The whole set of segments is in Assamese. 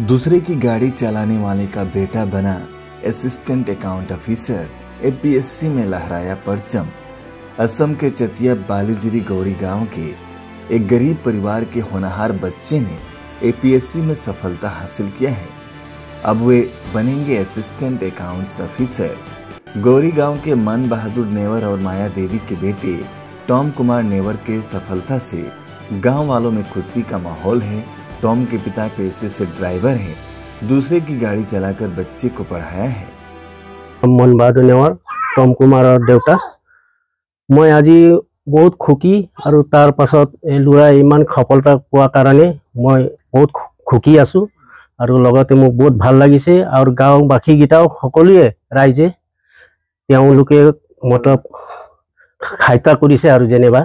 दूसरे की गाड़ी चलाने वाले का बेटा बना असिस्टेंट अकाउंट ऑफिसर, एपीएससी में लहराया परचम। असम के चतिया बालूजिरी गौरी गांव के एक गरीब परिवार के होनहार बच्चे ने एपीएससी में सफलता हासिल किया है। अब वे बनेंगे असिस्टेंट अकाउंट्स ऑफिसर। गौरी गांव के मन बहादुर नेवर और माया देवी के बेटे टॉम कुमार नेवर के सफलता से गांव वालों में खुशी का माहौल है। टॉम के पिता पेशे से ड्राइवर हैं, दूसरे की गाड़ी चलाकर बच्चे को पढ़ाया है। मन बहादुर नेवर, टॉम कुमार और देवता मैं आज बहुत खुकी और तार पाছত लुरा इमान सफलता पोৱা কাৰণে मैं बहुत खुकी आसु और लगते মোক बहुत ভাল লাগিছে और गाँवबासी गीटाओ सकलोए राइजे তেওঁলোকে मतलब খাইতা কৰিছে और जेनेबा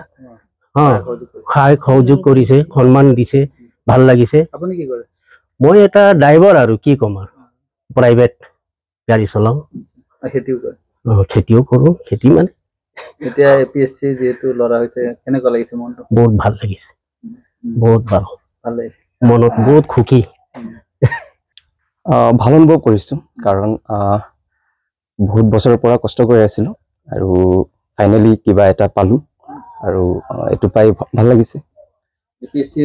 খাই সহযোগ কৰিছে সন্মান দিছে ভাল লাগিছে। আপুনি কি কৰে? মই এটা ড্ৰাইভাৰ আৰু কি কম প্ৰাইভেট গাড়ী চলাও। খেতিও কৰে? খেতিও কৰো। খেতি মানে এতিয়া এপিএসসি যেহেতু লৰা হৈছে কেনেকুৱা লাগিছে মনটো? বহুত ভাল লাগিছে, বহুত ভাল লাগিছে, মনত বহুত খুকি ভাল অনুভৱ কৰিছো কাৰণ বহুত বছৰৰ পৰা কষ্ট কৰি আছিলো আৰু ফাইনালি কিবা এটা পালো আৰু এটো পাই ভাল লাগিছে। এপিএসসি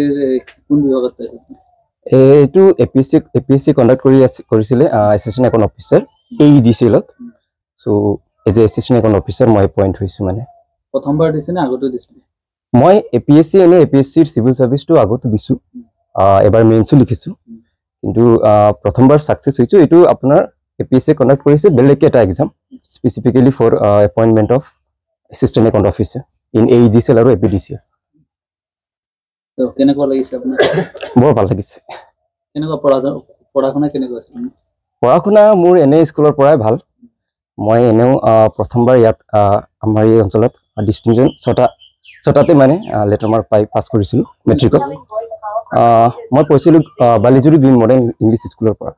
কোন বিভাগত পাইছে? এটো এপিএসসি কন্ডাক্ট কৰিছিলে এসিস্টেন্ট একাউন্ট অফিসাৰ এইজিসিলত। So as a assistant account officer মই পইণ্ট হৈছো। মানে প্ৰথমবাৰ দিছে নে আগতে দিছিল? মই এপিএসসি এনে এপিএসসিৰ সিভিল সাৰ্ভিসটো আগতে দিছো, এবাৰ মেইনসও লিখিছো, কিন্তু প্ৰথমবাৰ সাকসেস হৈছো। এটো আপোনাৰ এপিএসসি কন্ডাক্ট কৰিছে বেলেগ এটা exam specifically for appointment of assistant account officer in AGCL আৰু এপিডিসি। তো কেনেকুৱা লাগিছে আপোনাৰ? বৰ ভাল লাগিছে। কেনেকুৱা পঢ়া-শুনা কেনেকুৱা আছে? পঢ়া-শুনা মোৰ এনে স্কুলৰ পৰাই ভাল। মই এনেও প্ৰথমবাৰ ইয়াত আমাৰ এই অঞ্চলত ডিস্টিংশন ছটাতে মানে লেটাৰ মাৰ্ক পাই পাছ কৰিছিলো মেট্ৰিকত। মই পঢ়িছিলো বালিজুৰি গ্ৰীণ মডেল ইংলিছ স্কুলৰ পৰা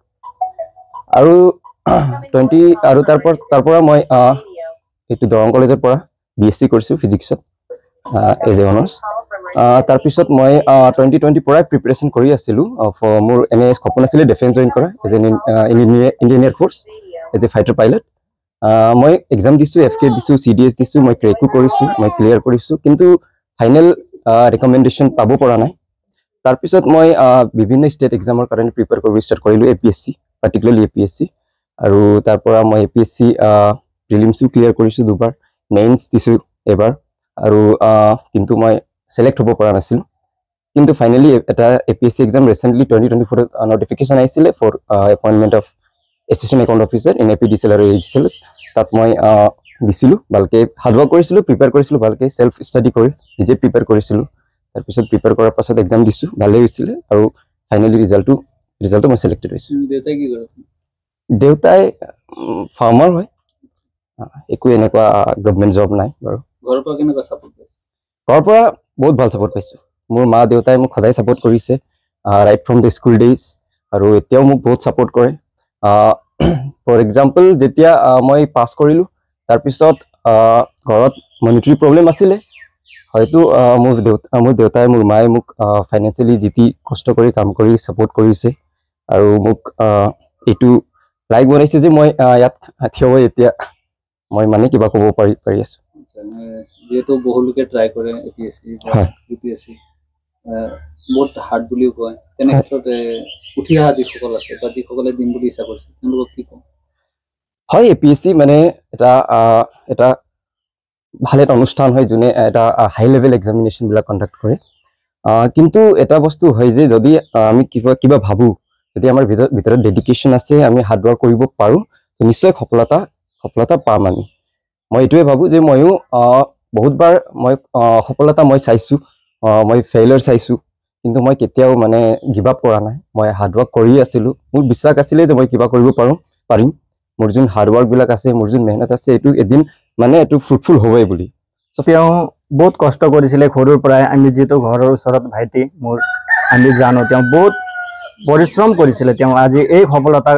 আৰু 20 আৰু তাৰ পৰা মই এইটো দৰং কলেজৰ পৰা বিএসসি কৰিছো ফিজিক্সত এজ এ অনাৰ্স। তাৰ পিছত মই 2020 পৰাই প্ৰিপাৰেচন কৰি আছিলো। মোৰ এনে সপোন আছিল ডিফেন্স জইন কৰা as an Indian air force as a fighter pilot. মই এক্সাম দিছো, এফকে দিছো, সিডিএস দিছো, মই ক্ৰেকো কৰিছো, মই ক্লিয়াৰ কৰিছো, কিন্তু ফাইনেল ৰিকমেন্ডেশন পাব পৰা নাই। তাৰ পিছত মই বিভিন্ন ষ্টেট এক্সামৰ কাৰণে প্ৰিপেয়াৰ কৰিব ষ্টাৰ্ট কৰিলো, এপিএসসি পাৰ্টিকুলাৰলি এপিএসসি। আৰু তাৰ পৰা মই এপিএসসি প্ৰিলিমছো ক্লিয়াৰ কৰিছো দুবাৰ, মেইনছ দিছো এবাৰ আৰু কিন্তু মই সিলেক্ট হ'ব পৰা নাছিল। কিন্তু ফাইনালি এটা এপিএসসি এক্সাম ৰিসেন্টলি 2024 নোটিফিকেশন আহিছিলে for appointment of assistant account officer in APDCL আৰু এইজিসিএল। তাত মই দিছিলো, ভালকে হাৰ্ড ওয়াৰ্ক কৰিছিলো, প্ৰিপেয়াৰ কৰিছিলো, ভালকে সেলফ স্টাডি কৰি নিজে প্ৰিপেয়াৰ কৰিছিলো। তাৰ পিছত প্ৰিপেয়াৰ কৰাৰ পাছত এক্সাম দিছো, ভালেই হৈছিলে আৰু ফাইনালি ৰিজাল্টটো মই সিলেক্টেড হৈছো। দেউতাই কি কৰে? দেউতাই ফাৰ্মাৰ হয়, একো এনেকুৱা গভৰ্ণমেণ্ট জব নাই বাৰু। ঘৰৰ পৰা কেনেকুৱা সাপোৰ্ট পাইছে? ঘৰৰ পৰা বহুত ভাল সাপোৰ্ট পাইছো। মোৰ মা দেউতাই মোক সদায় সাপোৰ্ট কৰিছে right from the school days আৰু এতিয়াও মোক বহুত সাপোৰ্ট কৰে। ফৰ এক্সাম্পল যেতিয়া মই পাছ কৰিলো তাৰ পিছত ঘৰত মনিটাৰী প্ৰব্লেম আছিলে, হয়তো মোৰ দেউতাই মোৰ মায়ে মোক ফাইনেন্সিয়েলি জিতি কষ্ট কৰি কাম কৰি সাপোৰ্ট কৰিছে আৰু মোক এইটো লাইক বনাইছে যে মই ইয়াত থিয় হৈ এতিয়া মই মানে কিবা ক'ব পাৰি আছো। যেহেতু বহু লোকে ট্ৰাই কৰে এপিএসসি ইউপিএসসি বহুত হাৰ্ড বুলিও কয়, তেনে ক্ষেত্ৰত উঠি অহা যিসকল আছে বা যিসকলে দিম বুলি ইচ্ছা কৰিছে তেওঁলোকক কি ক'ম? হয়, এপিএসসি মানে এটা ভাল এটা অনুষ্ঠান হয় যোনে এটা হাই লেভেল এক্সামিনেশন বিলাক কন্ডাক্ট কৰে। কিন্তু এটা বস্তু হয় যে যদি আমি কিবা ভাবো, যদি আমাৰ ভিতৰত ডেডিকেশন আছে, আমি হাৰ্ড ওয়াৰ্ক কৰিব পাৰো, নিশ্চয় সফলতা পাম আমি। মই এইটোৱে ভাবো যে ময়ো বহুতবাৰ মই সফলতা মই চাইছো, মই ফেইলিয়ৰ চাইছো, কিন্তু মই কেতিয়াও মানে গিভ আপ কৰা নাই। মই হাৰ্ড ওয়াৰ্ক কৰি আছিলো, মোৰ বিশ্বাস আছিলে যে মই কিবা কৰিব পাৰিম। মোৰ যোন হাৰ্ড ওয়াৰ্ক বিলাক আছে, মোৰ যোন মেহনত আছে, এইটো এদিন মানে এইটো ফ্ৰুটফুল হ'বই বুলি। তেওঁ বহুত কষ্ট কৰিছিলে সৰুৰ পৰাই। আমি যেহেতু ঘৰৰ ওচৰত ভাইটি মোৰ, আমি জানো তেওঁ বহুত পৰিশ্ৰম কৰিছিলে। তেওঁ আজি এই সফলতা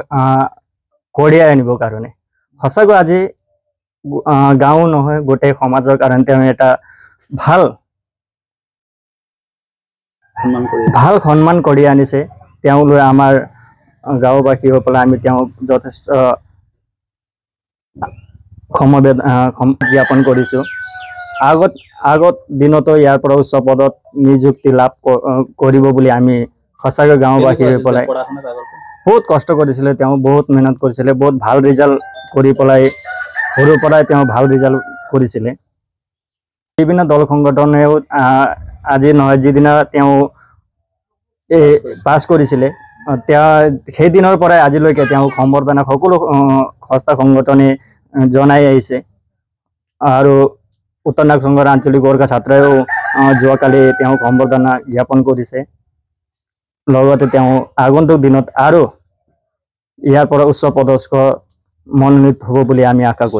কঢ়িয়াই আনিবৰ কাৰণে সঁচাকৈ আজি গাঁও নহয় গোটেই সমাজৰ কাৰণে তেওঁ এটা ভাল সন্মান কৰি আনিছে। তেওঁলৈ আমাৰ গাঁওবাসীসকলে আমি তেওঁক যথেষ্ট জ্ঞাপন কৰিছোঁ। আগত দিনতো ইয়াৰ পৰা উচ্চ পদত নিযুক্তি লাভ কৰিব বুলি আমি সঁচাকৈ গাঁওবাসীসকলে পঢ়া শুনাত আগৰ পৰা বহুত কষ্ট কৰিছিলে, তেওঁ বহুত মেহনত কৰিছিলে, বহুত ভাল ৰিজাল্ট কৰি পেলাই সৰুৰ পৰাই তেওঁ ভাল ৰিজাল্ট কৰিছিলে। বিভিন্ন দল সংগঠনেও আজি নহয় যিদিনা তেওঁ পাছ কৰিছিলে সেই দিনৰ পৰাই আজিলৈকে তেওঁক সম্বৰ্ধনা সকলো সংস্থা সংগঠনে জনাই আহিছে। আৰু উত্তৰ নাগ সংঘৰ আঞ্চলিক গোৰ্খা ছাত্ৰইও যোৱাকালি তেওঁক সম্বৰ্ধনা জ্ঞাপন কৰিছে। লগতে তেওঁ আগন্তুক দিনত আৰু ইয়াৰ পৰা উচ্চ পদস্থ মনোনীত হ'ব বুলি আমি আশা কৰোঁ।